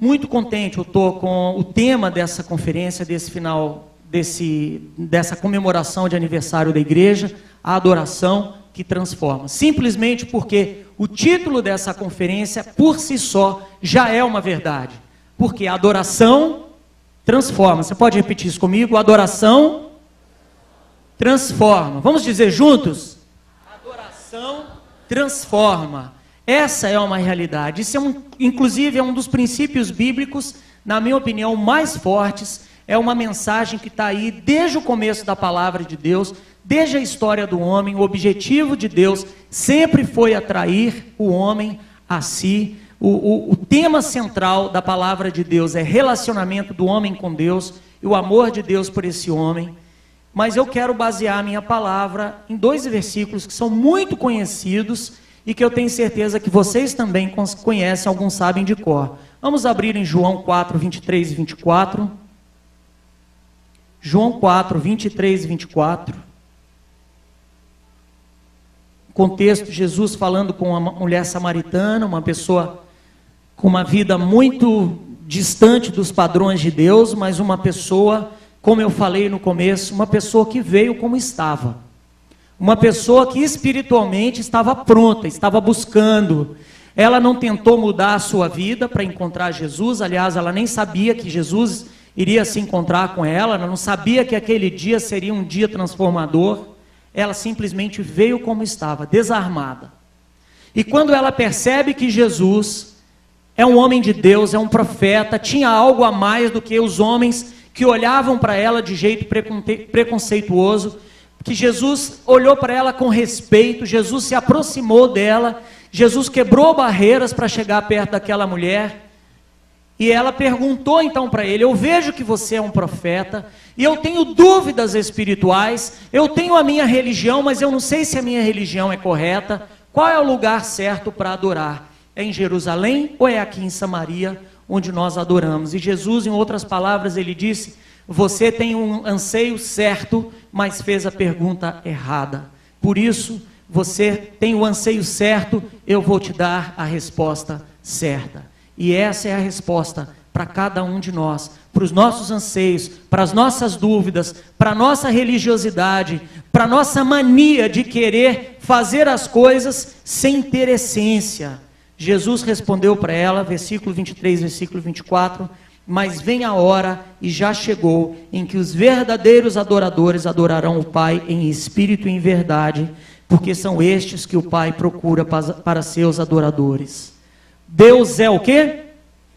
Muito contente eu estou com o tema dessa conferência, dessa comemoração de aniversário da igreja, a adoração que transforma. Simplesmente porque o título dessa conferência, por si só, já é uma verdade. Porque a adoração transforma. Você pode repetir isso comigo? A adoração transforma. Vamos dizer juntos? Adoração transforma. Essa é uma realidade. Isso inclusive é um dos princípios bíblicos, na minha opinião, mais fortes. É uma mensagem que está aí desde o começo da palavra de Deus, desde a história do homem. O objetivo de Deus sempre foi atrair o homem a si. O tema central da palavra de Deus é relacionamento do homem com Deus e o amor de Deus por esse homem. Mas eu quero basear a minha palavra em 2 versículos que são muito conhecidos e que eu tenho certeza que vocês também conhecem, alguns sabem de cor. Vamos abrir em João 4, 23 e 24. João 4, 23 e 24. Contexto, Jesus falando com uma mulher samaritana, uma pessoa com uma vida muito distante dos padrões de Deus, mas uma pessoa, como eu falei no começo, uma pessoa que veio como estava. Uma pessoa que espiritualmente estava pronta, estava buscando. Ela não tentou mudar a sua vida para encontrar Jesus. Aliás, ela nem sabia que Jesus iria se encontrar com ela. Ela não sabia que aquele dia seria um dia transformador. Ela simplesmente veio como estava, desarmada. E quando ela percebe que Jesus é um homem de Deus, é um profeta, tinha algo a mais do que os homens que olhavam para ela de jeito preconceituoso, que Jesus olhou para ela com respeito, Jesus se aproximou dela, Jesus quebrou barreiras para chegar perto daquela mulher, e ela perguntou então para ele: eu vejo que você é um profeta, e eu tenho dúvidas espirituais, eu tenho a minha religião, mas eu não sei se a minha religião é correta, qual é o lugar certo para adorar? É em Jerusalém ou é aqui em Samaria, onde nós adoramos? E Jesus, em outras palavras, ele disse: você tem um anseio certo, mas fez a pergunta errada. Por isso, você tem o anseio certo, eu vou te dar a resposta certa. E essa é a resposta para cada um de nós, para os nossos anseios, para as nossas dúvidas, para a nossa religiosidade, para a nossa mania de querer fazer as coisas sem ter essência. Jesus respondeu para ela, versículo 23, versículo 24... mas vem a hora, e já chegou, em que os verdadeiros adoradores adorarão o Pai em espírito e em verdade, porque são estes que o Pai procura para seus adoradores. Deus é o quê?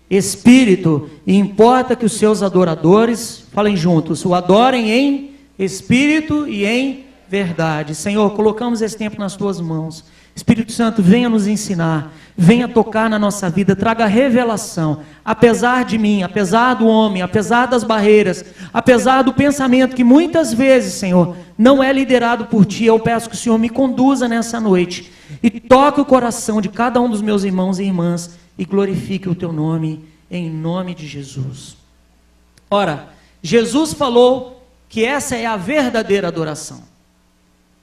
Espírito, e importa que os seus adoradores, falem juntos, o adorem em espírito e em verdade. Senhor, colocamos esse tempo nas tuas mãos. Espírito Santo, venha nos ensinar, venha tocar na nossa vida, traga revelação, apesar de mim, apesar do homem, apesar das barreiras, apesar do pensamento que muitas vezes, Senhor, não é liderado por Ti. Eu peço que o Senhor me conduza nessa noite e toque o coração de cada um dos meus irmãos e irmãs e glorifique o Teu nome, em nome de Jesus. Ora, Jesus falou que essa é a verdadeira adoração.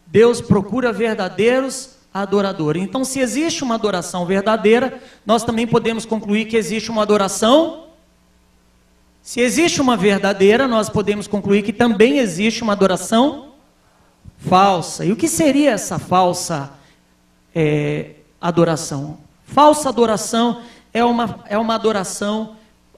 Deus procura verdadeiros adoradores. Então, se existe uma adoração verdadeira, nós também podemos concluir que existe uma adoração. Se existe uma verdadeira, nós podemos concluir que também existe uma adoração falsa. E o que seria essa falsa adoração? Falsa adoração é uma adoração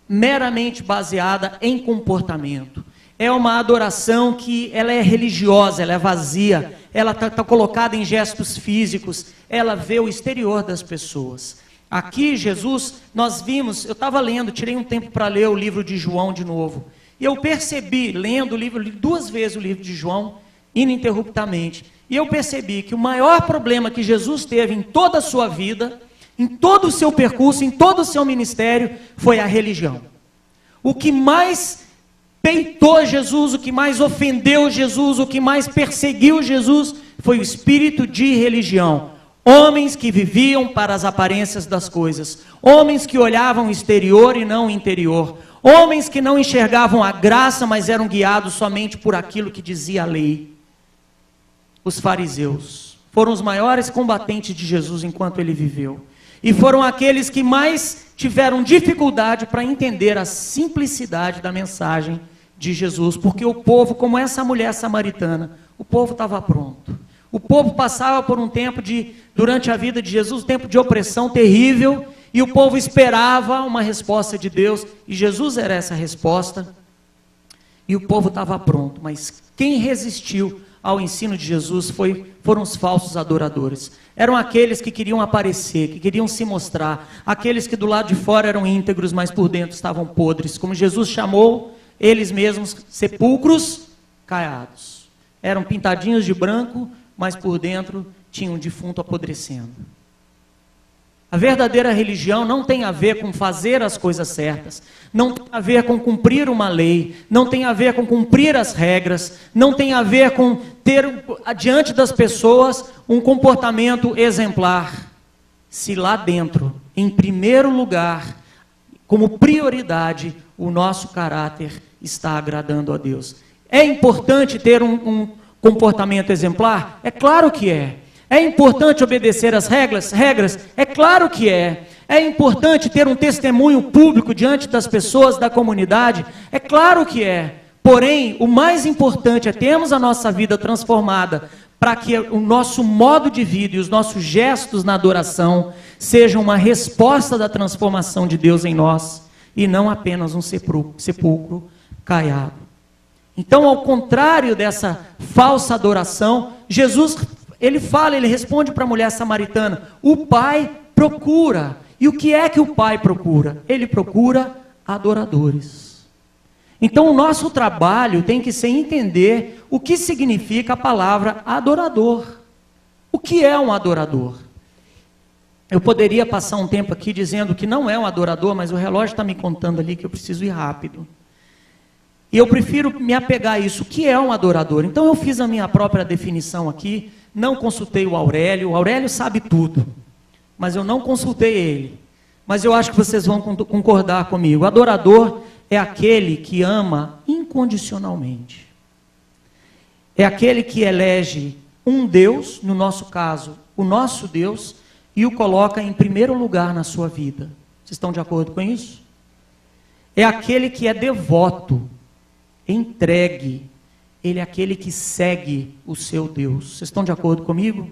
meramente baseada em comportamento. É uma adoração que ela é religiosa, ela é vazia, ela está colocada em gestos físicos, ela vê o exterior das pessoas. Aqui, Jesus, nós vimos, eu estava lendo, tirei um tempo para ler o livro de João de novo, e eu percebi, lendo o livro, li 2 vezes o livro de João, ininterruptamente, e eu percebi que o maior problema que Jesus teve em toda a sua vida, em todo o seu percurso, em todo o seu ministério, foi a religião. O que mais peitou Jesus, o que mais ofendeu Jesus, o que mais perseguiu Jesus, foi o espírito de religião. Homens que viviam para as aparências das coisas, homens que olhavam o exterior e não o interior, homens que não enxergavam a graça, mas eram guiados somente por aquilo que dizia a lei. Os fariseus foram os maiores combatentes de Jesus enquanto ele viveu. E foram aqueles que mais tiveram dificuldade para entender a simplicidade da mensagem de Jesus, porque o povo, como essa mulher samaritana, o povo estava pronto. O povo passava por um tempo durante a vida de Jesus, um tempo de opressão terrível, e o povo esperava uma resposta de Deus, e Jesus era essa resposta, e o povo estava pronto. Mas quem resistiu ao ensino de Jesus foram os falsos adoradores. Eram aqueles que queriam aparecer, que queriam se mostrar, aqueles que do lado de fora eram íntegros, mas por dentro estavam podres, como Jesus chamou eles mesmos, sepulcros caiados. Eram pintadinhos de branco, mas por dentro tinham um defunto apodrecendo. A verdadeira religião não tem a ver com fazer as coisas certas, não tem a ver com cumprir uma lei, não tem a ver com cumprir as regras, não tem a ver com ter diante das pessoas um comportamento exemplar. Se lá dentro, em primeiro lugar, como prioridade, o nosso caráter está agradando a Deus. É importante ter um comportamento exemplar? É claro que é. É importante obedecer às regras? É claro que é. É importante ter um testemunho público diante das pessoas da comunidade? É claro que é. Porém, o mais importante é termos a nossa vida transformada para que o nosso modo de vida e os nossos gestos na adoração sejam uma resposta da transformação de Deus em nós e não apenas um sepulcro caiado. Então, ao contrário dessa falsa adoração, Jesus, ele responde para a mulher samaritana, o Pai procura. E o que é que o Pai procura? Ele procura adoradores. Então, o nosso trabalho tem que ser entender o que significa a palavra adorador. O que é um adorador? Eu poderia passar um tempo aqui dizendo que não é um adorador, mas o relógio está me contando ali que eu preciso ir rápido. E eu prefiro me apegar a isso. O que é um adorador? Então eu fiz a minha própria definição aqui, não consultei o Aurélio sabe tudo, mas eu não consultei ele. Mas eu acho que vocês vão concordar comigo. O adorador é aquele que ama incondicionalmente. É aquele que elege um Deus, no nosso caso, o nosso Deus, e o coloca em primeiro lugar na sua vida. Vocês estão de acordo com isso? É aquele que é devoto, entregue. Ele é aquele que segue o seu Deus. Vocês estão de acordo comigo?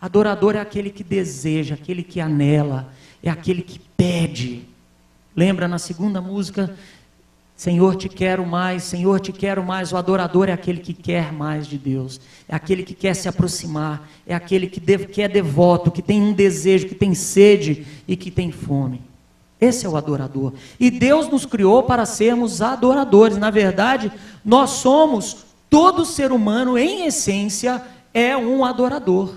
Adorador é aquele que deseja, aquele que anela, é aquele que pede. Lembra na segunda música, Senhor, te quero mais, Senhor, te quero mais. O adorador é aquele que quer mais de Deus, é aquele que quer se aproximar, é aquele que é devoto, que tem um desejo, que tem sede e que tem fome. Esse é o adorador. E Deus nos criou para sermos adoradores. Na verdade, nós somos, todo ser humano, em essência, é um adorador.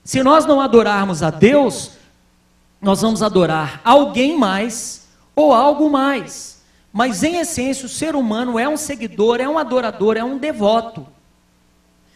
Se nós não adorarmos a Deus, nós vamos adorar alguém mais ou algo mais. Mas, em essência, o ser humano é um seguidor, é um adorador, é um devoto.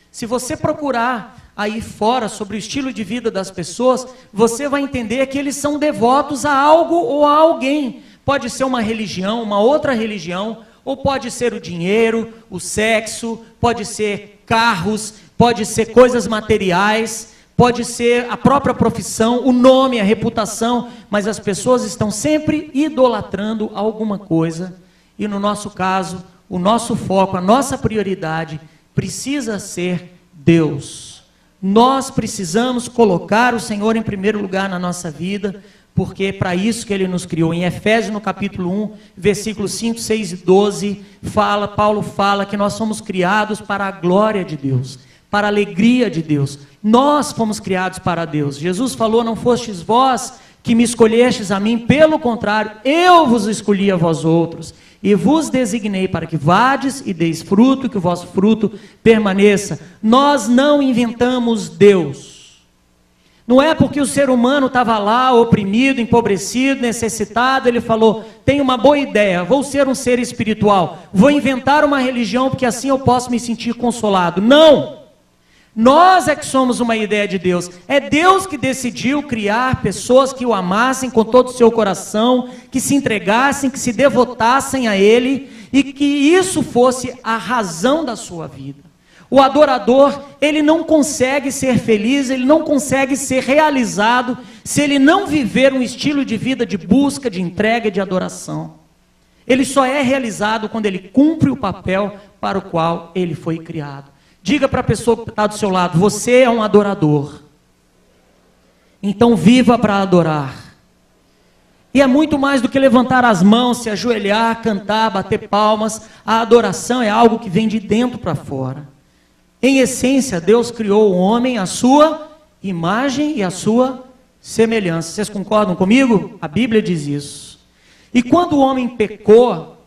Se você procurar aí fora sobre o estilo de vida das pessoas, você vai entender que eles são devotos a algo ou a alguém. Pode ser uma religião, uma outra religião, ou pode ser o dinheiro, o sexo, pode ser carros, pode ser coisas materiais, pode ser a própria profissão, o nome, a reputação, mas as pessoas estão sempre idolatrando alguma coisa, e no nosso caso, o nosso foco, a nossa prioridade precisa ser Deus. Nós precisamos colocar o Senhor em primeiro lugar na nossa vida, porque é para isso que Ele nos criou. Em Efésios, no capítulo 1, versículos 5, 6 e 12, Paulo fala que nós somos criados para a glória de Deus, para a alegria de Deus. Nós fomos criados para Deus. Jesus falou, não fostes vós que me escolhestes a mim, pelo contrário, eu vos escolhi a vós outros, e vos designei para que vades e deis fruto, que o vosso fruto permaneça. Nós não inventamos Deus. Não é porque o ser humano estava lá, oprimido, empobrecido, necessitado, ele falou, tenho uma boa ideia, vou ser um ser espiritual, vou inventar uma religião, porque assim eu posso me sentir consolado. Não! Nós é que somos uma ideia de Deus. É Deus que decidiu criar pessoas que o amassem com todo o seu coração, que se entregassem, que se devotassem a Ele, e que isso fosse a razão da sua vida. O adorador, ele não consegue ser feliz, ele não consegue ser realizado se ele não viver um estilo de vida de busca, de entrega e de adoração. Ele só é realizado quando ele cumpre o papel para o qual ele foi criado. Diga para a pessoa que está do seu lado: você é um adorador. Então viva para adorar. E é muito mais do que levantar as mãos, se ajoelhar, cantar, bater palmas. A adoração é algo que vem de dentro para fora. Em essência, Deus criou o homem à sua imagem e à sua semelhança. Vocês concordam comigo? A Bíblia diz isso. E quando o homem pecou,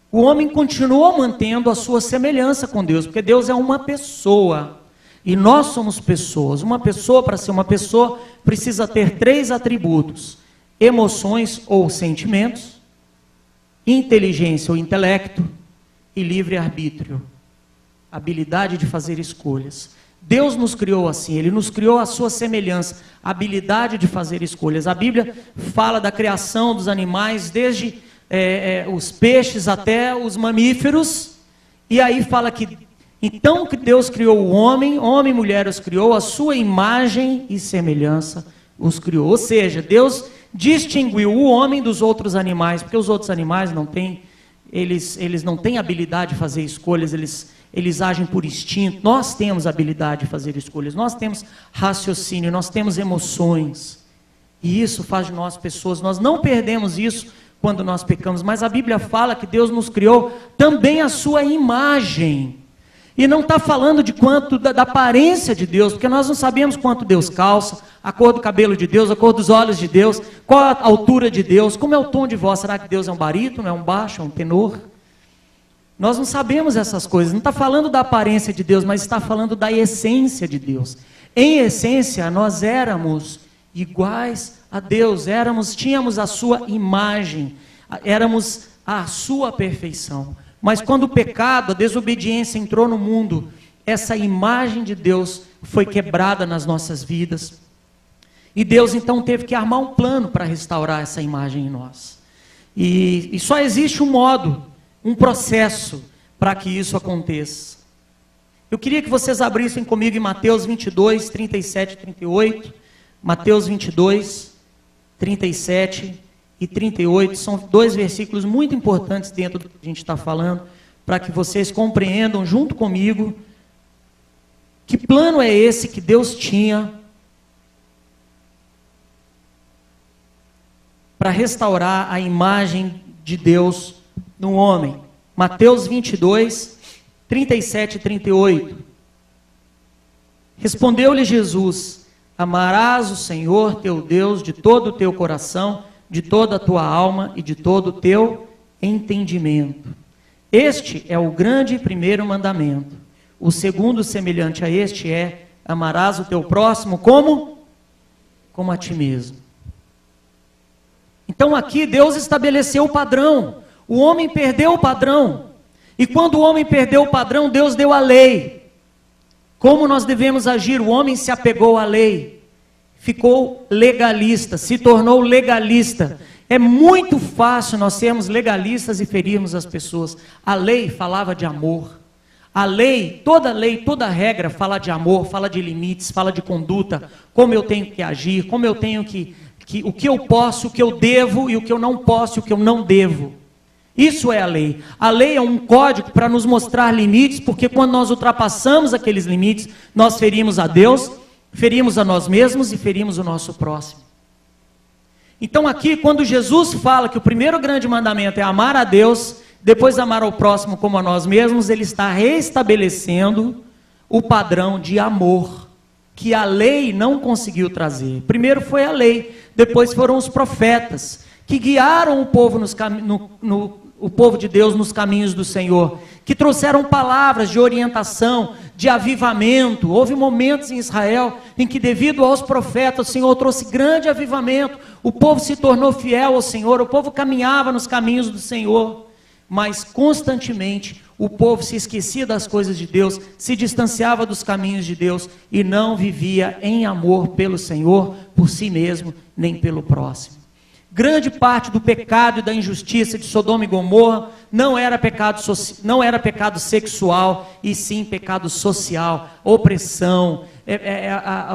o homem continuou mantendo a sua semelhança com Deus, porque Deus é uma pessoa. E nós somos pessoas. Uma pessoa, para ser uma pessoa, precisa ter 3 atributos: emoções ou sentimentos, inteligência ou intelecto e livre-arbítrio, habilidade de fazer escolhas. Deus nos criou assim, Ele nos criou à sua semelhança, habilidade de fazer escolhas. A Bíblia fala da criação dos animais, desde os peixes até os mamíferos, e aí fala que então que Deus criou o homem, homem e mulher os criou, a sua imagem e semelhança os criou. Ou seja, Deus distinguiu o homem dos outros animais, porque os outros animais não têm, eles não têm habilidade de fazer escolhas, eles agem por instinto. Nós temos habilidade de fazer escolhas, nós temos raciocínio, nós temos emoções, e isso faz de nós pessoas. Nós não perdemos isso quando nós pecamos, mas a Bíblia fala que Deus nos criou também a sua imagem. E não está falando de quanto da aparência de Deus, porque nós não sabemos quanto Deus calça, a cor do cabelo de Deus, a cor dos olhos de Deus, qual a altura de Deus, como é o tom de voz. Será que Deus é um barítono, é um baixo, é um tenor? Nós não sabemos essas coisas. Não está falando da aparência de Deus, mas está falando da essência de Deus. Em essência, nós éramos iguais a Deus, tínhamos a sua imagem, éramos a sua perfeição. Mas quando o pecado, a desobediência entrou no mundo, essa imagem de Deus foi quebrada nas nossas vidas. E Deus então teve que armar um plano para restaurar essa imagem em nós. E só existe um modo, um processo para que isso aconteça. Eu queria que vocês abrissem comigo em Mateus 22, 37 e 38. Mateus 22, 37 e 38, são 2 versículos muito importantes dentro do que a gente está falando, para que vocês compreendam junto comigo que plano é esse que Deus tinha para restaurar a imagem de Deus no homem. Mateus 22, 37 e 38. Respondeu-lhe Jesus: amarás o Senhor teu Deus de todo o teu coração, de toda a tua alma e de todo o teu entendimento. Este é o grande e primeiro mandamento. O segundo, semelhante a este, é: amarás o teu próximo como a ti mesmo. Então aqui Deus estabeleceu o padrão. O homem perdeu o padrão. E quando o homem perdeu o padrão, Deus deu a lei. Como nós devemos agir? O homem se apegou à lei. Ficou legalista, se tornou legalista. É muito fácil nós sermos legalistas e ferirmos as pessoas. A lei falava de amor. A lei, toda regra fala de amor, fala de limites, fala de conduta, como eu tenho que agir, como eu tenho o que eu posso, o que eu devo e o que eu não posso e o que eu não devo. Isso é a lei. A lei é um código para nos mostrar limites, porque quando nós ultrapassamos aqueles limites, nós ferimos a Deus, ferimos a nós mesmos e ferimos o nosso próximo. Então aqui, quando Jesus fala que o primeiro grande mandamento é amar a Deus, depois amar ao próximo como a nós mesmos, ele está restabelecendo o padrão de amor que a lei não conseguiu trazer. Primeiro foi a lei, depois foram os profetas, que guiaram o povo, o povo de Deus nos caminhos do Senhor, que trouxeram palavras de orientação, de avivamento. Houve momentos em Israel em que, devido aos profetas, o Senhor trouxe grande avivamento. O povo se tornou fiel ao Senhor, o povo caminhava nos caminhos do Senhor, mas constantemente o povo se esquecia das coisas de Deus, se distanciava dos caminhos de Deus e não vivia em amor pelo Senhor, por si mesmo, nem pelo próximo. Grande parte do pecado e da injustiça de Sodoma e Gomorra não era pecado sexual, e sim pecado social, opressão,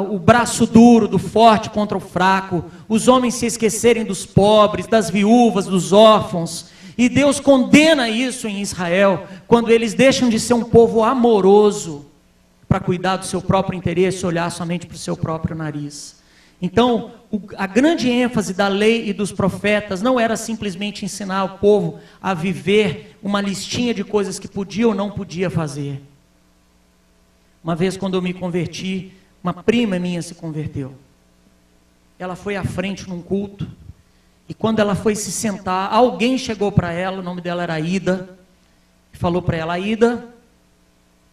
o braço duro do forte contra o fraco, os homens se esquecerem dos pobres, das viúvas, dos órfãos. E Deus condena isso em Israel, quando eles deixam de ser um povo amoroso para cuidar do seu próprio interesse, olhar somente para o seu próprio nariz. Então, a grande ênfase da lei e dos profetas não era simplesmente ensinar o povo a viver uma listinha de coisas que podia ou não podia fazer. Uma vez, quando eu me converti, uma prima minha se converteu. Ela foi à frente num culto, e quando ela foi se sentar, alguém chegou para ela, o nome dela era Ida, e falou para ela: Ida,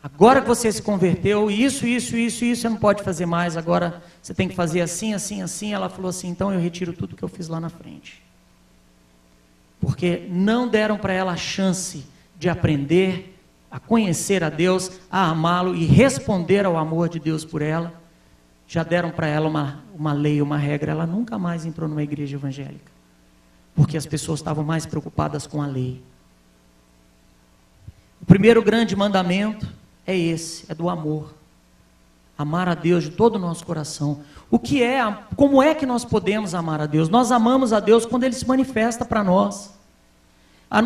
agora que você se converteu, isso você não pode fazer mais, agora você tem que fazer assim, assim, assim. Ela falou assim: então eu retiro tudo que eu fiz lá na frente. Porque não deram para ela a chance de aprender, a conhecer a Deus, a amá-lo e responder ao amor de Deus por ela. Já deram para ela uma lei, uma regra. Ela nunca mais entrou numa igreja evangélica, porque as pessoas estavam mais preocupadas com a lei. O primeiro grande mandamento é esse, é do amor. Amar a Deus de todo o nosso coração. Como é que nós podemos amar a Deus? Nós amamos a Deus quando Ele se manifesta para nós.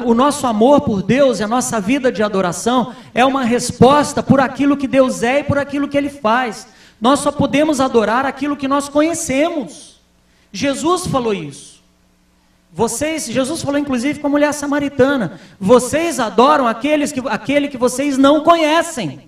O nosso amor por Deus e a nossa vida de adoração é uma resposta por aquilo que Deus é e por aquilo que Ele faz. Nós só podemos adorar aquilo que nós conhecemos. Jesus falou isso. Jesus falou inclusive com a mulher samaritana: vocês adoram aquele que vocês não conhecem.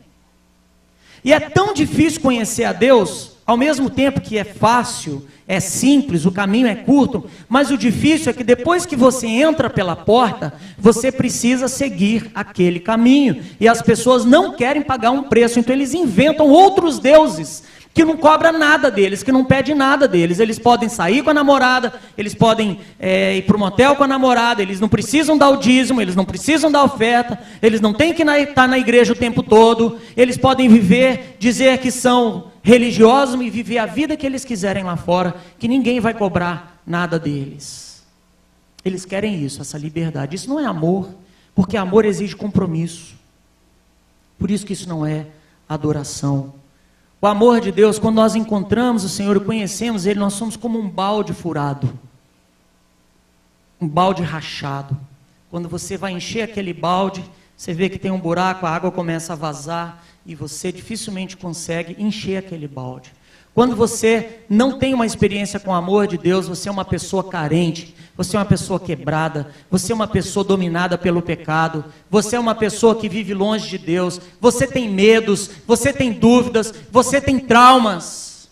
E é tão difícil conhecer a Deus, ao mesmo tempo que é fácil, é simples, o caminho é curto, mas o difícil é que depois que você entra pela porta, você precisa seguir aquele caminho, e as pessoas não querem pagar um preço, então eles inventam outros deuses, que não cobra nada deles, que não pede nada deles. Eles podem sair com a namorada, eles podem ir para o motel com a namorada, eles não precisam dar o dízimo, eles não precisam dar oferta, eles não têm que estar na igreja o tempo todo, eles podem dizer que são religiosos e viver a vida que eles quiserem lá fora, que ninguém vai cobrar nada deles. Eles querem isso, essa liberdade. Isso não é amor, porque amor exige compromisso. Por isso que isso não é adoração. O amor de Deus, quando nós encontramos o Senhor e conhecemos Ele, nós somos como um balde furado, um balde rachado. Quando você vai encher aquele balde, você vê que tem um buraco, a água começa a vazar e você dificilmente consegue encher aquele balde. Quando você não tem uma experiência com o amor de Deus, você é uma pessoa carente, você é uma pessoa quebrada, você é uma pessoa dominada pelo pecado, você é uma pessoa que vive longe de Deus, você tem medos, você tem dúvidas, você tem traumas.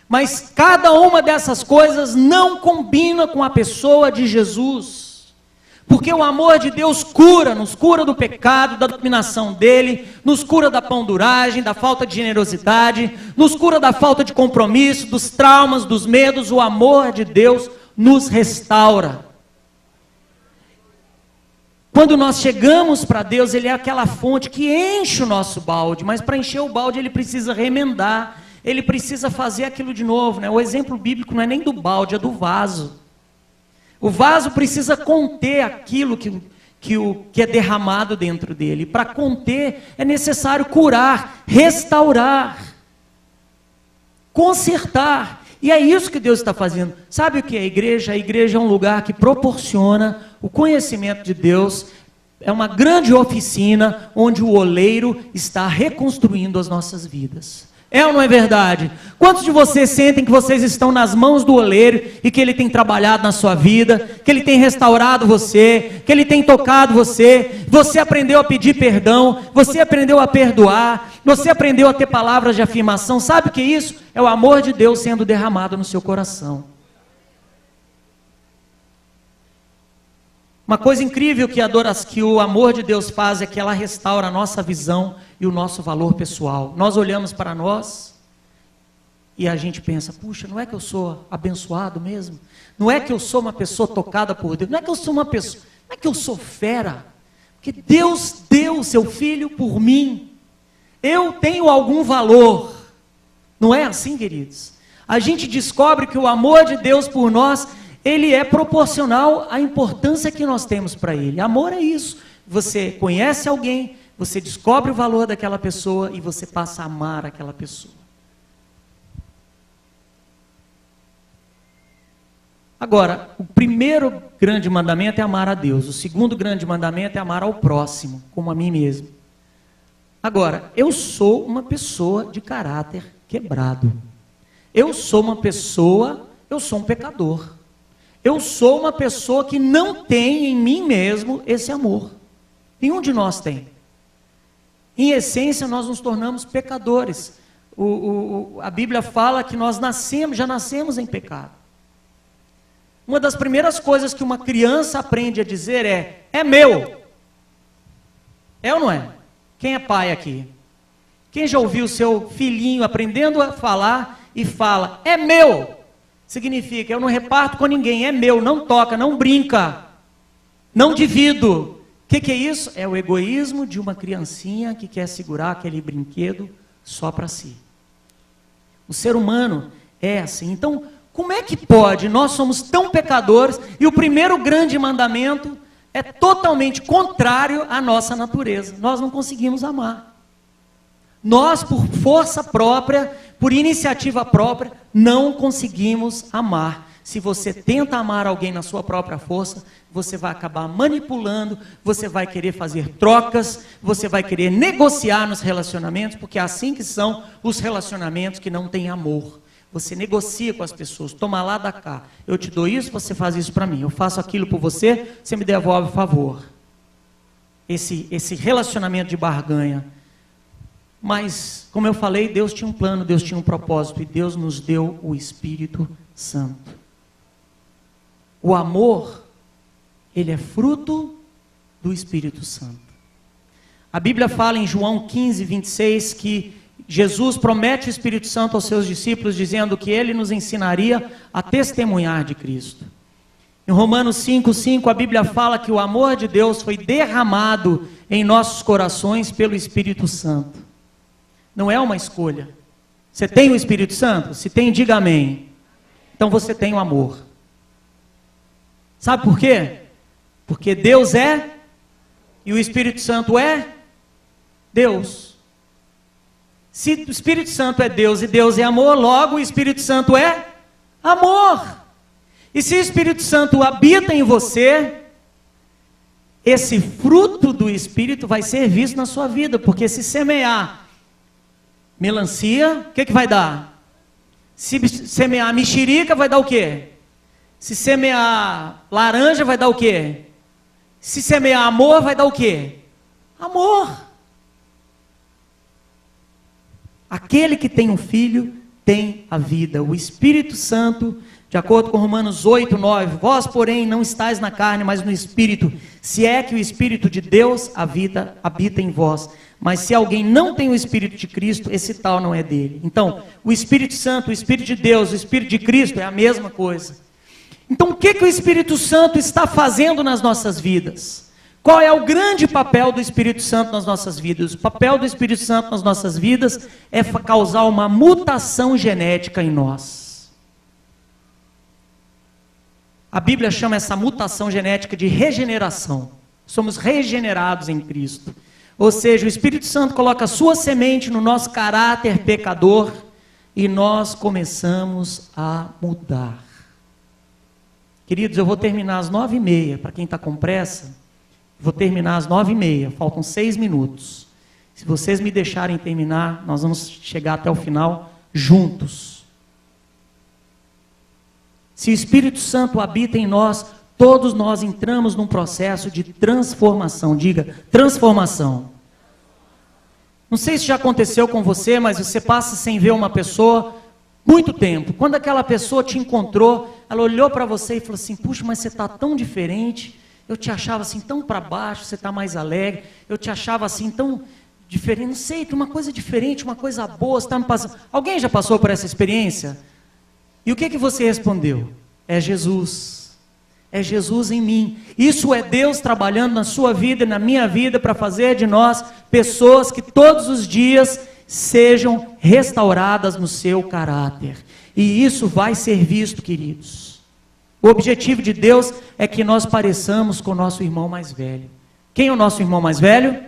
Mas cada uma dessas coisas não combina com a pessoa de Jesus. Porque o amor de Deus nos cura do pecado, da dominação dele, nos cura da pão-duragem, da falta de generosidade, nos cura da falta de compromisso, dos traumas, dos medos. O amor de Deus nos restaura. Quando nós chegamos para Deus, Ele é aquela fonte que enche o nosso balde, mas para encher o balde Ele precisa remendar, Ele precisa fazer aquilo de novo, né? O exemplo bíblico não é nem do balde, é do vaso. O vaso precisa conter aquilo que é derramado dentro dele. Para conter é necessário curar, restaurar, consertar. E é isso que Deus está fazendo. Sabe o que é a igreja? A igreja é um lugar que proporciona o conhecimento de Deus. É uma grande oficina onde o oleiro está reconstruindo as nossas vidas. É ou não é verdade? Quantos de vocês sentem que vocês estão nas mãos do oleiro e que ele tem trabalhado na sua vida, que ele tem restaurado você, que ele tem tocado você, você aprendeu a pedir perdão, você aprendeu a perdoar, você aprendeu a ter palavras de afirmação? Sabe o que é isso? É o amor de Deus sendo derramado no seu coração. Uma coisa incrível que o amor de Deus faz é que ela restaura a nossa visão e o nosso valor pessoal. Nós olhamos para nós e a gente pensa: puxa, não é que eu sou abençoado mesmo? Não é que eu sou uma pessoa tocada por Deus? Não é que eu sou uma pessoa, não é que eu sou fera? Porque Deus deu o seu Filho por mim. Eu tenho algum valor. Não é assim, queridos? A gente descobre que o amor de Deus por nós ele é proporcional à importância que nós temos para ele. Amor é isso. Você conhece alguém, você descobre o valor daquela pessoa e você passa a amar aquela pessoa. Agora, o primeiro grande mandamento é amar a Deus. O segundo grande mandamento é amar ao próximo, como a mim mesmo. Agora, eu sou uma pessoa de caráter quebrado. Eu sou um pecador. Eu sou uma pessoa que não tem em mim mesmo esse amor. Nenhum de nós tem. Em essência, nós nos tornamos pecadores. A Bíblia fala que nós já nascemos em pecado. Uma das primeiras coisas que uma criança aprende a dizer é meu. É ou não é? Quem é pai aqui? Quem já ouviu o seu filhinho aprendendo a falar e fala, é meu? Significa, eu não reparto com ninguém, é meu, não toca, não brinca, não divido. O que é isso? É o egoísmo de uma criancinha que quer segurar aquele brinquedo só para si. O ser humano é assim. Então, como é que pode? Nós somos tão pecadores e o primeiro grande mandamento é totalmente contrário à nossa natureza. Nós não conseguimos amar. Nós, por força própria, por iniciativa própria, não conseguimos amar. Se você tenta amar alguém na sua própria força, você vai acabar manipulando, você vai querer fazer trocas, você vai querer negociar nos relacionamentos, porque é assim que são os relacionamentos que não têm amor. Você negocia com as pessoas, toma lá, dá cá. Eu te dou isso, você faz isso para mim. Eu faço aquilo por você, você me devolve o favor. Esse relacionamento de barganha. Mas, como eu falei, Deus tinha um plano, Deus tinha um propósito, e Deus nos deu o Espírito Santo. O amor, ele é fruto do Espírito Santo. A Bíblia fala em João 15, 26, que Jesus promete o Espírito Santo aos seus discípulos, dizendo que ele nos ensinaria a testemunhar de Cristo. Em Romanos 5:5, a Bíblia fala que o amor de Deus foi derramado em nossos corações pelo Espírito Santo. Não é uma escolha. Você tem o Espírito Santo? Se tem, diga amém. Então você tem o amor. Sabe por quê? Porque Deus é, e o Espírito Santo é Deus. Se o Espírito Santo é Deus e Deus é amor, logo o Espírito Santo é amor. E se o Espírito Santo habita em você, esse fruto do Espírito vai ser visto na sua vida, porque se semear melancia, o que vai dar? Se semear mexerica, vai dar o quê? Se semear laranja, vai dar o quê? Se semear amor, vai dar o quê? Amor. Aquele que tem um filho, tem a vida. O Espírito Santo, de acordo com Romanos 8, 9, vós, porém, não estáis na carne, mas no Espírito, se é que o Espírito de Deus habita em vós. Mas se alguém não tem o Espírito de Cristo, esse tal não é dele. Então, o Espírito Santo, o Espírito de Deus, o Espírito de Cristo é a mesma coisa. Então, o que o Espírito Santo está fazendo nas nossas vidas? Qual é o grande papel do Espírito Santo nas nossas vidas? O papel do Espírito Santo nas nossas vidas é causar uma mutação genética em nós. A Bíblia chama essa mutação genética de regeneração. Somos regenerados em Cristo. Ou seja, o Espírito Santo coloca a sua semente no nosso caráter pecador e nós começamos a mudar. Queridos, eu vou terminar às 9h30, para quem está com pressa, vou terminar às 9h30, faltam 6 minutos. Se vocês me deixarem terminar, nós vamos chegar até o final juntos. Se o Espírito Santo habita em nós, todos nós entramos num processo de transformação. Diga, transformação. Não sei se já aconteceu com você, mas você passa sem ver uma pessoa muito tempo. Quando aquela pessoa te encontrou, ela olhou para você e falou assim, puxa, mas você está tão diferente. Eu te achava assim tão para baixo, você está mais alegre. Eu te achava assim tão diferente. Não sei, tem uma coisa diferente, uma coisa boa. Você está me passando. Alguém já passou por essa experiência? E o que você respondeu? É Jesus. É Jesus em mim. Isso é Deus trabalhando na sua vida e na minha vida para fazer de nós pessoas que todos os dias sejam restauradas no seu caráter. E isso vai ser visto, queridos. O objetivo de Deus é que nós pareçamos com o nosso irmão mais velho. Quem é o nosso irmão mais velho?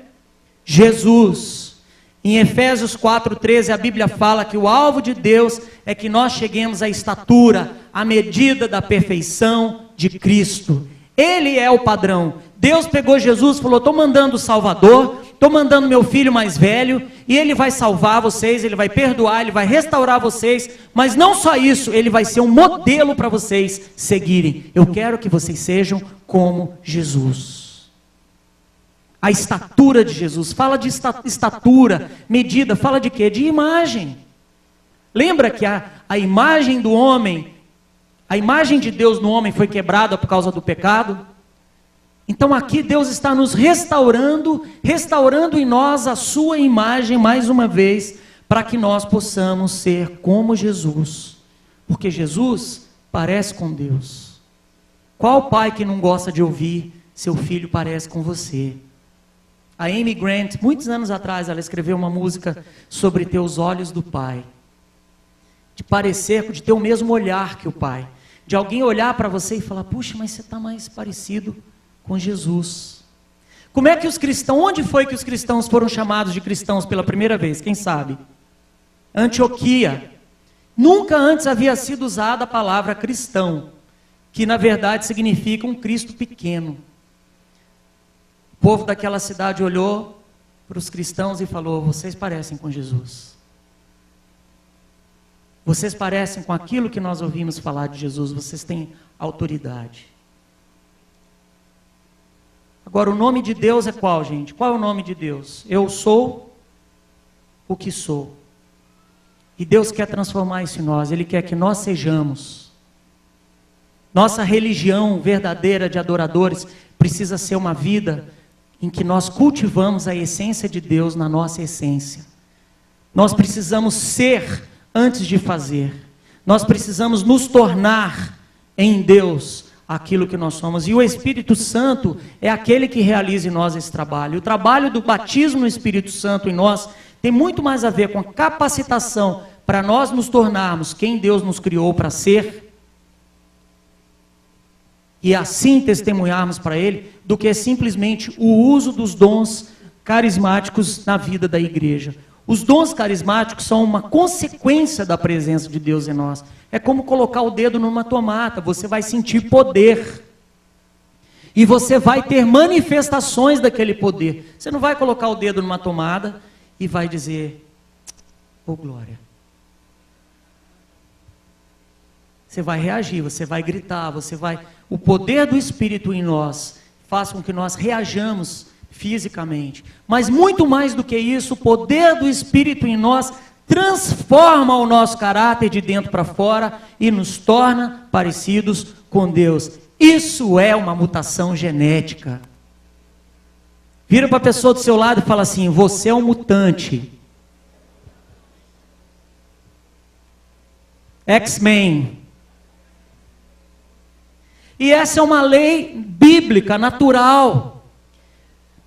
Jesus. Em Efésios 4:13 a Bíblia fala que o alvo de Deus é que nós cheguemos à estatura, à medida da perfeição de Cristo. Ele é o padrão. Deus pegou Jesus e falou: estou mandando o Salvador, estou mandando meu filho mais velho, e ele vai salvar vocês, ele vai perdoar, ele vai restaurar vocês, mas não só isso, ele vai ser um modelo para vocês seguirem. Eu quero que vocês sejam como Jesus. A estatura de Jesus, fala de estatura, medida, fala de quê? De imagem. Lembra que a imagem do homem, a imagem de Deus no homem foi quebrada por causa do pecado? Então aqui Deus está nos restaurando em nós a sua imagem mais uma vez, para que nós possamos ser como Jesus. Porque Jesus parece com Deus. Qual pai que não gosta de ouvir seu filho parece com você? A Amy Grant, muitos anos atrás, ela escreveu uma música sobre ter os olhos do pai. De parecer, de ter o mesmo olhar que o pai. De alguém olhar para você e falar: puxa, mas você está mais parecido com Jesus. Como é que os cristãos, onde foi que os cristãos foram chamados de cristãos pela primeira vez? Quem sabe? Antioquia. Nunca antes havia sido usada a palavra cristão, que na verdade significa um Cristo pequeno. O povo daquela cidade olhou para os cristãos e falou: vocês parecem com Jesus. Vocês parecem com aquilo que nós ouvimos falar de Jesus, vocês têm autoridade. Agora, o nome de Deus é qual, gente? Qual é o nome de Deus? Eu sou o que sou. E Deus quer transformar isso em nós, Ele quer que nós sejamos. Nossa religião verdadeira de adoradores precisa ser uma vida em que nós cultivamos a essência de Deus na nossa essência. Nós precisamos ser antes de fazer. Nós precisamos nos tornar em Deus aquilo que nós somos. E o Espírito Santo é aquele que realiza em nós esse trabalho. O trabalho do batismo no Espírito Santo em nós tem muito mais a ver com a capacitação para nós nos tornarmos quem Deus nos criou para ser, e assim testemunharmos para Ele, do que simplesmente o uso dos dons carismáticos na vida da igreja. Os dons carismáticos são uma consequência da presença de Deus em nós. É como colocar o dedo numa tomada, você vai sentir poder. E você vai ter manifestações daquele poder. Você não vai colocar o dedo numa tomada e vai dizer: ô glória. Você vai reagir, você vai gritar, você vai... O poder do Espírito em nós faz com que nós reajamos fisicamente. Mas muito mais do que isso, o poder do Espírito em nós transforma o nosso caráter de dentro para fora e nos torna parecidos com Deus. Isso é uma mutação genética. Vira para a pessoa do seu lado e fala assim: você é um mutante. X-Men. E essa é uma lei bíblica, natural.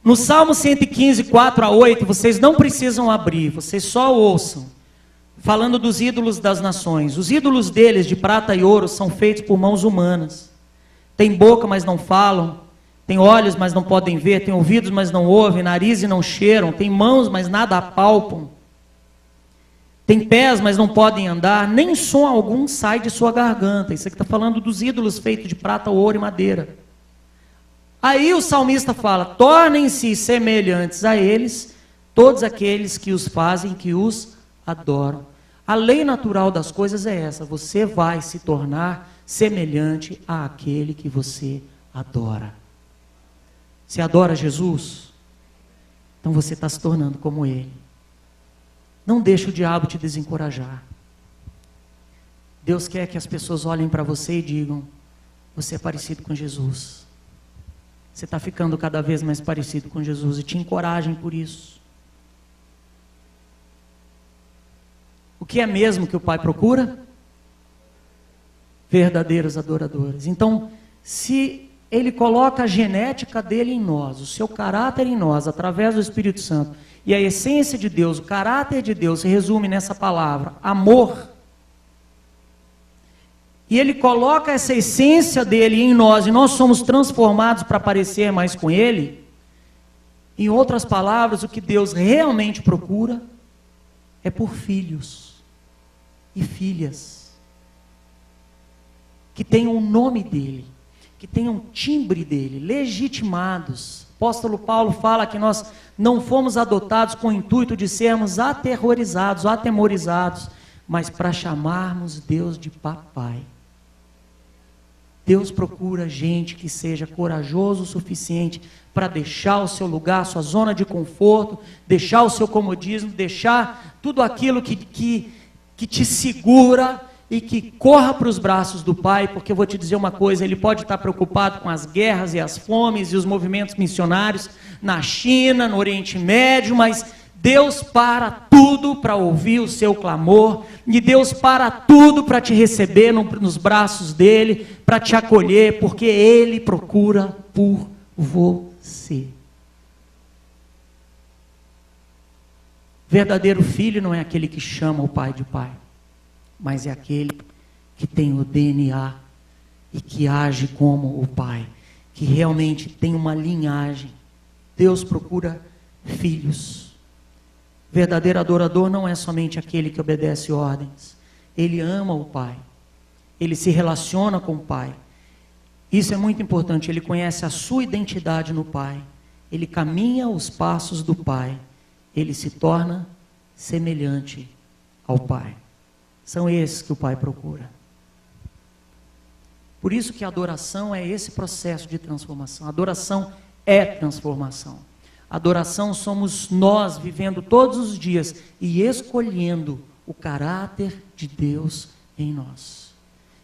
No Salmo 115, 4-8, vocês não precisam abrir, vocês só ouçam. Falando dos ídolos das nações. Os ídolos deles, de prata e ouro, são feitos por mãos humanas. Tem boca, mas não falam. Tem olhos, mas não podem ver. Tem ouvidos, mas não ouvem. Nariz e não cheiram. Tem mãos, mas nada apalpam. Tem pés, mas não podem andar, nem som algum sai de sua garganta. Isso aqui está falando dos ídolos feitos de prata, ouro e madeira. Aí o salmista fala: tornem-se semelhantes a eles todos aqueles que os fazem, que os adoram. A lei natural das coisas é essa: você vai se tornar semelhante àquele que você adora. Você adora Jesus? Então você está se tornando como Ele. Não deixe o diabo te desencorajar. Deus quer que as pessoas olhem para você e digam: você é parecido com Jesus. Você está ficando cada vez mais parecido com Jesus, e te encorajem por isso. O que é mesmo que o Pai procura? Verdadeiros adoradores. Então, se Ele coloca a genética dele em nós, o seu caráter em nós, através do Espírito Santo, e a essência de Deus, o caráter de Deus se resume nessa palavra: amor. e Ele coloca essa essência dele em nós, e nós somos transformados para parecer mais com Ele, em outras palavras, o que Deus realmente procura é por filhos e filhas que tenham o nome dEle, que tenham o timbre dEle, legitimados. O apóstolo Paulo fala que nós não fomos adotados com o intuito de sermos aterrorizados, atemorizados, mas para chamarmos Deus de papai. Deus procura gente que seja corajoso o suficiente para deixar o seu lugar, sua zona de conforto, deixar o seu comodismo, deixar tudo aquilo que te segura e que corra para os braços do Pai, porque eu vou te dizer uma coisa, Ele pode estar preocupado com as guerras e as fomes e os movimentos missionários na China, no Oriente Médio, mas Deus para tudo para ouvir o seu clamor, e Deus para tudo para te receber nos braços dEle, para te acolher, porque Ele procura por você. Verdadeiro filho não é aquele que chama o pai de pai, mas é aquele que tem o DNA e que age como o pai, que realmente tem uma linhagem. Deus procura filhos. Verdadeiro adorador não é somente aquele que obedece ordens. Ele ama o Pai. Ele se relaciona com o Pai. Isso é muito importante. Ele conhece a sua identidade no Pai. Ele caminha os passos do Pai. Ele se torna semelhante ao Pai. São esses que o Pai procura. Por isso que a adoração é esse processo de transformação. A adoração é transformação. Adoração somos nós vivendo todos os dias e escolhendo o caráter de Deus em nós.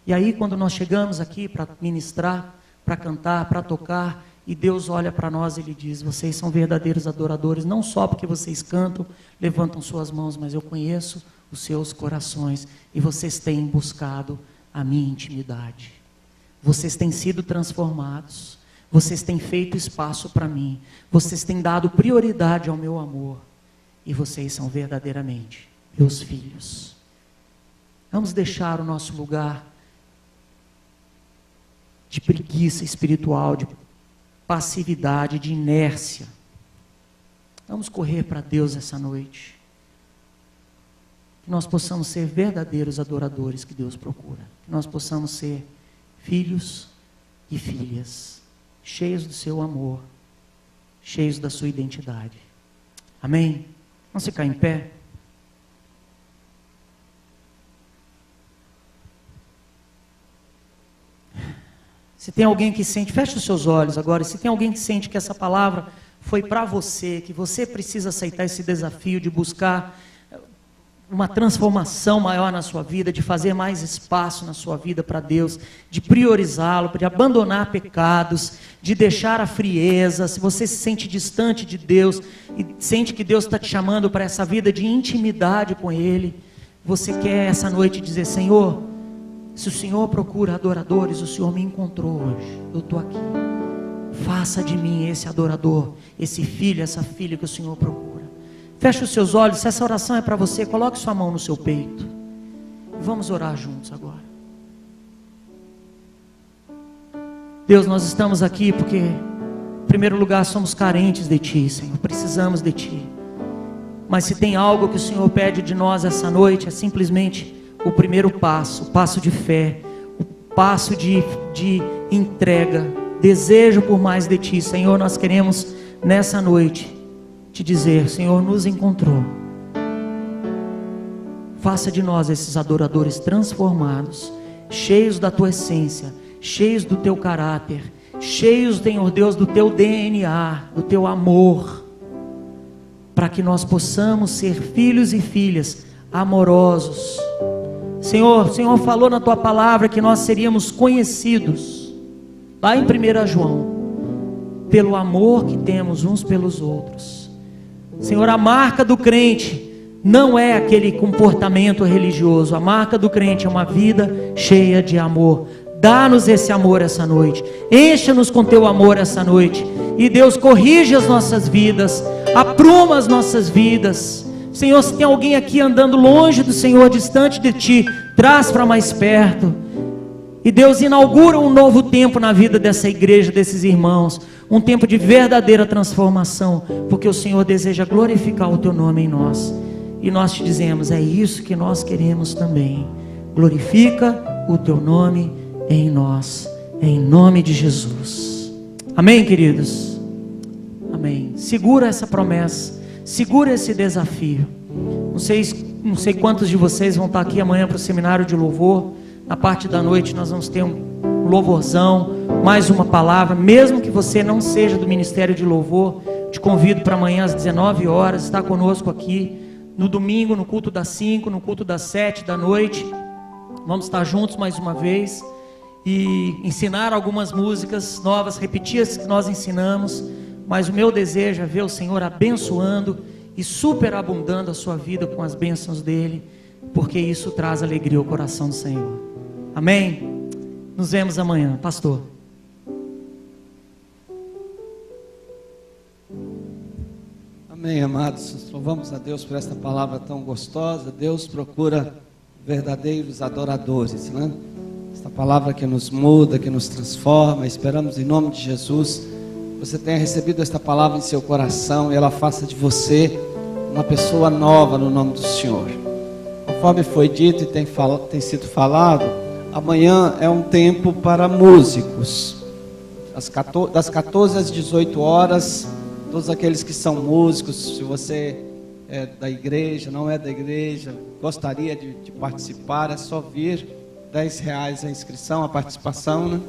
E aí quando nós chegamos aqui para ministrar, para cantar, para tocar, e Deus olha para nós e Ele diz: vocês são verdadeiros adoradores, não só porque vocês cantam, levantam suas mãos, mas eu conheço os seus corações e vocês têm buscado a minha intimidade. Vocês têm sido transformados. Vocês têm feito espaço para mim. Vocês têm dado prioridade ao meu amor. E vocês são verdadeiramente meus filhos. Vamos deixar o nosso lugar de preguiça espiritual, de passividade, de inércia. Vamos correr para Deus essa noite. Que nós possamos ser verdadeiros adoradores que Deus procura. Que nós possamos ser filhos e filhas, cheios do seu amor, cheios da sua identidade. Amém? Vamos ficar em pé? Se tem alguém que sente, feche os seus olhos agora, se tem alguém que sente que essa palavra foi para você, que você precisa aceitar esse desafio de buscar uma transformação maior na sua vida, de fazer mais espaço na sua vida para Deus, de priorizá-lo, de abandonar pecados, de deixar a frieza. Se você se sente distante de Deus e sente que Deus está te chamando para essa vida de intimidade com Ele, você quer essa noite dizer: Senhor, se o Senhor procura adoradores, o Senhor me encontrou hoje, eu estou aqui. Faça de mim esse adorador, esse filho, essa filha que o Senhor procura. Feche os seus olhos. Se essa oração é para você, coloque sua mão no seu peito. Vamos orar juntos agora. Deus, nós estamos aqui porque, em primeiro lugar, somos carentes de Ti, Senhor. Precisamos de Ti. Mas se tem algo que o Senhor pede de nós essa noite, é simplesmente o primeiro passo, o passo de fé, o passo de entrega, desejo por mais de Ti. Senhor, nós queremos nessa noite te dizer: Senhor, nos encontrou. Faça de nós esses adoradores transformados, cheios da Tua essência, cheios do Teu caráter, cheios, Senhor Deus, do Teu DNA, do Teu amor, para que nós possamos ser filhos e filhas amorosos. Senhor, o Senhor falou na Tua palavra que nós seríamos conhecidos, lá em 1 João, pelo amor que temos uns pelos outros. Senhor, a marca do crente não é aquele comportamento religioso. A marca do crente é uma vida cheia de amor. Dá-nos esse amor essa noite. Encha-nos com Teu amor essa noite. E Deus, corrige as nossas vidas, apruma as nossas vidas. Senhor, se tem alguém aqui andando longe do Senhor, distante de Ti, traz para mais perto. E Deus inaugura um novo tempo na vida dessa igreja, desses irmãos. Um tempo de verdadeira transformação, porque o Senhor deseja glorificar o teu nome em nós. E nós te dizemos, é isso que nós queremos também. Glorifica o teu nome em nós, em nome de Jesus. Amém, queridos? Amém. Segura essa promessa, segura esse desafio. Não sei quantos de vocês vão estar aqui amanhã para o seminário de louvor. Na parte da noite nós vamos ter um louvorzão, mais uma palavra. Mesmo que você não seja do ministério de louvor, te convido para amanhã às 19 horas, estar conosco aqui. No domingo, no culto das 5, no culto das 7 da noite. Vamos estar juntos mais uma vez e ensinar algumas músicas novas, repetir as que nós ensinamos. Mas o meu desejo é ver o Senhor abençoando e superabundando a sua vida com as bênçãos dEle, porque isso traz alegria ao coração do Senhor. Amém? Nos vemos amanhã, pastor. Amém, amados. Louvamos a Deus por esta palavra tão gostosa. Deus procura verdadeiros adoradores, né? Esta palavra que nos muda, que nos transforma. Esperamos em nome de Jesus você tenha recebido esta palavra em seu coração e ela faça de você uma pessoa nova no nome do Senhor. Conforme foi dito e tem sido falado, amanhã é um tempo para músicos. Das 14 às 18 horas, todos aqueles que são músicos, se você é da igreja, não é da igreja, gostaria de participar, é só vir. R$10 a inscrição, a participação, né?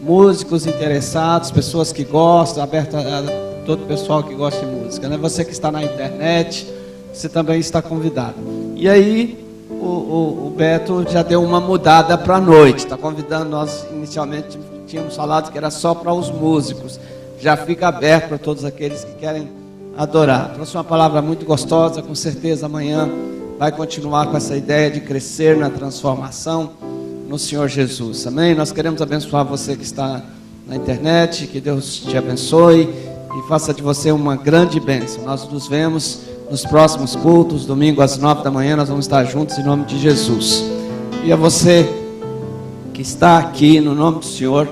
Músicos interessados, pessoas que gostam, aberto a todo pessoal que gosta de música, né? Você que está na internet, você também está convidado. E aí, o Beto já deu uma mudada para a noite, está convidando. Nós inicialmente tínhamos falado que era só para os músicos, já fica aberto para todos aqueles que querem adorar. Trouxe uma palavra muito gostosa, com certeza amanhã vai continuar com essa ideia de crescer na transformação no Senhor Jesus, amém? Nós queremos abençoar você que está na internet, que Deus te abençoe e faça de você uma grande bênção. Nós nos vemos nos próximos cultos, domingo às 9 da manhã, nós vamos estar juntos em nome de Jesus. E a você que está aqui, no nome do Senhor,